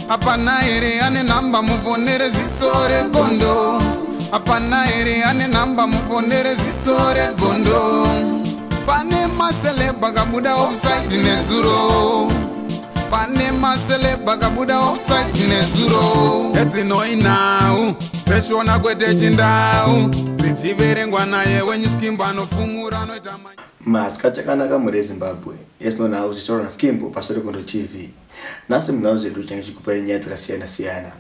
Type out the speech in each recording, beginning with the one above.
Apana ere ane namba muponere zisore gondo. Apana ere ane namba muponere zisore gondo. Pane masele bagabuda offside nezuro. Pane masele bagabuda offside nezuro. Eti noi now. Peshona kwete chindau. Zichiverengwa naye wenyuskimbo anofumura anoita manya. Masikachakanaka muri Zimbabwe. Yes no now zisoro naSkimbo pasore kondo TV. Nasi mnau zedu chikupa nyaya dzakasiyana-siyana.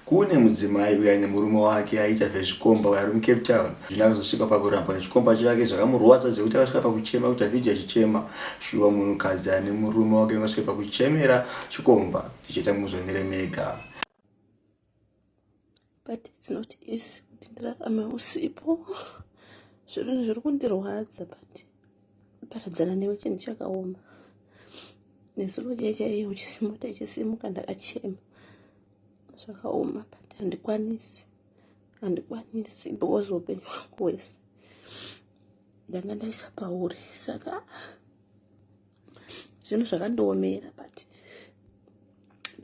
Kune mudzimai uya murume wake aita zvechikomba uya ari Capetown. Zvinakazosvika pakurambwa nechikomba chake zvakamurwadza zvekuti akasvika pakuchema kuti avhidhi achichema. Shuwa munhukadzi ane murume wake akasvika pakuchemera chikomba. Tichita muzonere mega. But it's not easy. I'm usipo. Zviri kundirwadza but paradzana newe chinhu chakaoma. Nesoro chaiyo chisimota chisimuka ndakachema. Zvakaoma but handikwanisi because upenyu hwangu hwese ndanga ndaisa pauri, saka zvinhu zvakandiomera but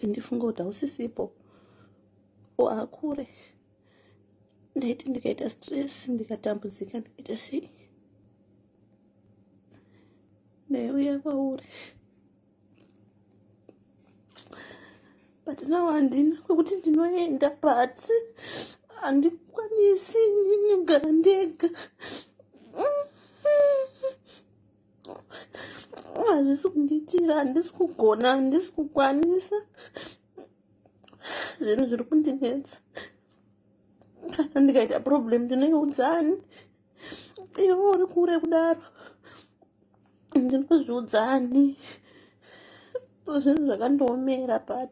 ndifunga kuti hausisipo akure. Ndaiti ndikaita stress, ndikatambudzika, ndikaita sei neuya pauri. But now handina kwekuti ndinoenda but handikwanisi ndinogara ndega. Hazvisi kundiitira, handisi kugona, handisi kukwanisa. Zvinhu zviri kundinetsa. Kana ndikaita problem ndinoiudzani. Iwe uri kure kudaro ndinozviudzani. Zvinhu zvakandiomera but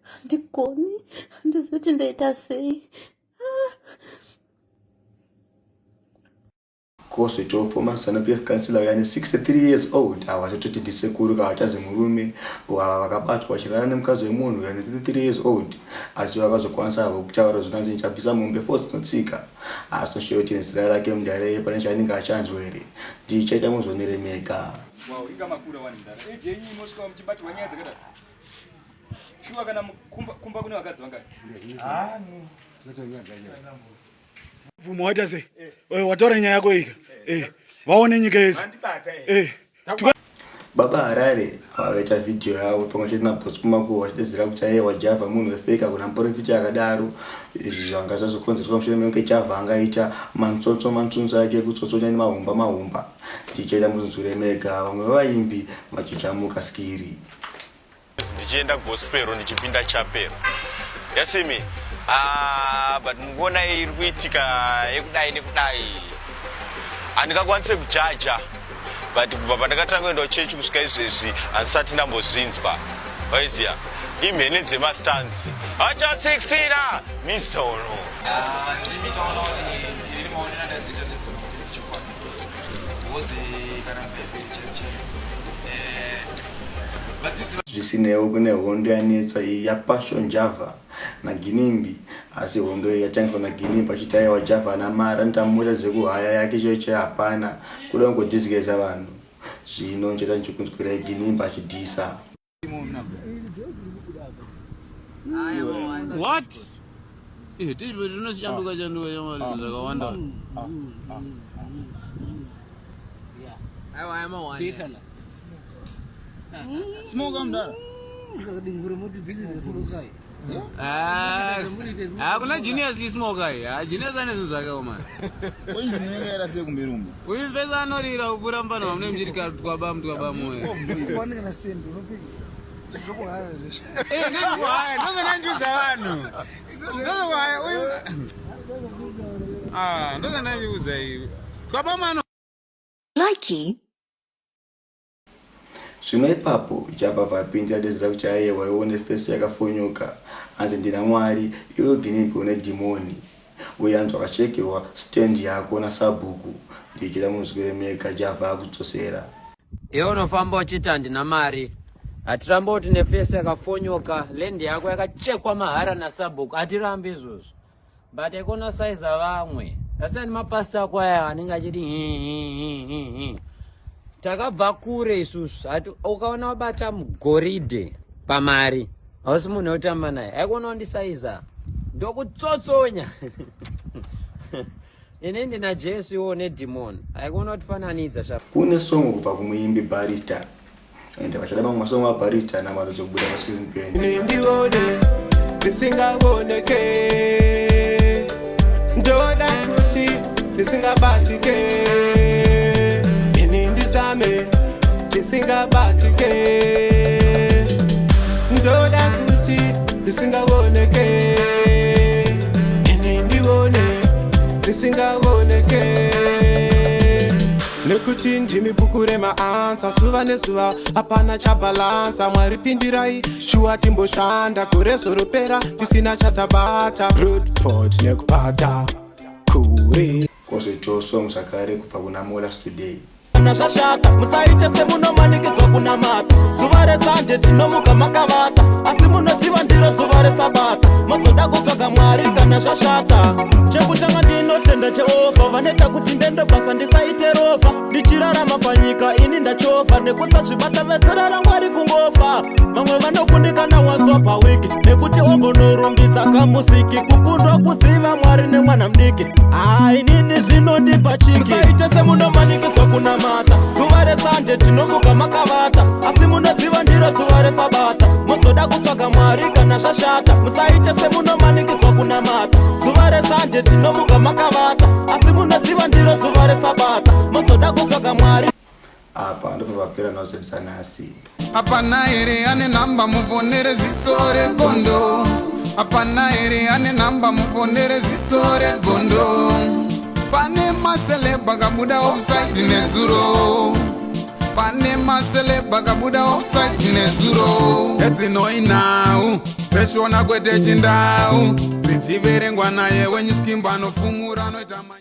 handikoni, handizivi kuti ndaita sei. Kosoito former Zanu-PF councillor yani 63 years old awatototi ndisekuru kavachazi murume ava vakabatwa vachirana nemukadzi wemunhu yani 33 years old asi vakazokwanisa havo kutaura zvinanzi nichabvisa mombe 4 dzinotsika asi tinoshiva kuti nezira rake mudare pane chaanenge achanzwa here ndichaita muzonere mega. Wow, inga makura wani ndara. Jenyi mosika mchibati wanyaya dzakadaro. Shuwa kana kumba kune vakadzi vangani? Mvumo waita sei? Wataura nyaya yako ika. Vaone nyika yese. Baba Harare avaita video yavo pamwe chete naBoss Kumako vachidedzera kuti aiwa Java munhu wefeka kuna muprofiti akadaro. Izvi zvanga zvazokonzerwa mushure mekunge Java angaita manzonzo ake kutsotsonya nemahumba. Tichaita muzonzure mega vamwe vaimbi vachichamuka skiri. Ndichienda gospel ndichipinda chapel. Yasimi but ngona iri kuitika ekudai nekudai andikakwanise kujaja but kubva pandakatanga kuenda kuchechi kusvika izvezvi handisati ndambozinzwa waiziya imhene dzemastanzi acha 16 Mr. Ono ndimitaona kuti iri maonera ndadzita nezvechikwadi wozi kana pepecheche zvisinewo kune hondo yanetsa ya Passion Java and Ginimbi asi hondo yatangiwa naGinimbi achiti aiwa Java ana mara ntamura dzekuhaya yake cheche hapana kuda kungodhisikesa vanhu zvino ncheta nchikunzwira Ginimbi achidhisa. What? Tizwe tinochanduka chamali zvakawanda. Aiwa amawanda. Smoke on that. Kuna genius is smoke guy. Genius ane zvakaoma. Uinzvinengera sekumberumba. Uipesa anorira kuramba nomwe mjirika twaba moyo. Wanenge na sendo unopika. Ndoko haya. Ndoko haya, ndoko nanjuza vanhu. Ndoko haya uyu. Ndoko nanjuza hiyo. Twaba mano. Likey. Zvino ipapo Java vapinda dezira kuti aiwa ione face yakafonyoka anzi ndina Mwari iwe Ginimbi une demoni uyanzwa akachekerwa stand yako na sabhuku ndichira muzwire mega Java akudzosera. Iwe unofamba uchita ndina mari atirambo kuti ne face yakafonyoka land yako yakachekwa mahara na sabhuku atirambe izvozvo but ikona size vamwe asani mapasta ako aya anenge achiti takabva kure isusu ati ukaona wabata mugoridhe pamari hausi munhu wekutamba naye aikona kundisaiza ndokutsotsonya ini ndina Jesu iwo nedemon aikona kutifananidza kune song kubva kumuimbi Barrister ende vachada mamwe masongo aBarrister namano dzokubuda paScreen Pen ndione tisingaoneke ndoda kuti tisingabatike ini ndizame tisingabatike ndoda kuti tisingaoneke ini ndione tisingaoneke nekuti ndimipukure maansa suva nesuva hapana chabalansa mwari pindirai shuwa timboshanda gore zoropera tisina chatabata roadport nekupata kure kozoitawo song zvakare kubva kuna Molas Today kana zvashata musaite semunomanikidzwa kunamata zuva resande tinomuka makavata asi munoziva ndiro zuva resabata mazoda kutsvaga mwari kana zvashata chekutanga ndinotenda Jehovha vanoita kuti ndende basa ndisaite rofa ndichirarama panyika ini ndachofa nekusazvibata vesera raMwari kungofa vamwe vanokundikana wazwa pawiki nekuti ombonorumbidza kamusiki kukundwa kuziva Mwari nemwana mudiki inini zvinondipa chiki musaite semunomanikidzwa kunamata zuva resande tinomuka makavata asi munoziva ndiro zuva resabata muzoda kutsvaga Mwari kana zvashata musaite semunomanikidzwa kunamata zuva resande tinomuka makavata asi munoziva ndiro zuva resabata muzoda kutsvaga Mwari apa ndobva papera nazodzidza nhasi hapana here ane nhamba muponere ziso regondo hapana here ane nhamba muponere ziso regondo pane maselebha akabuda offside nezuro pane maselebha akabuda offside nezuro edzinoi nhau dzeshona kwete chindau dzichiverengwa naye wenyuskimbo anofumura anoita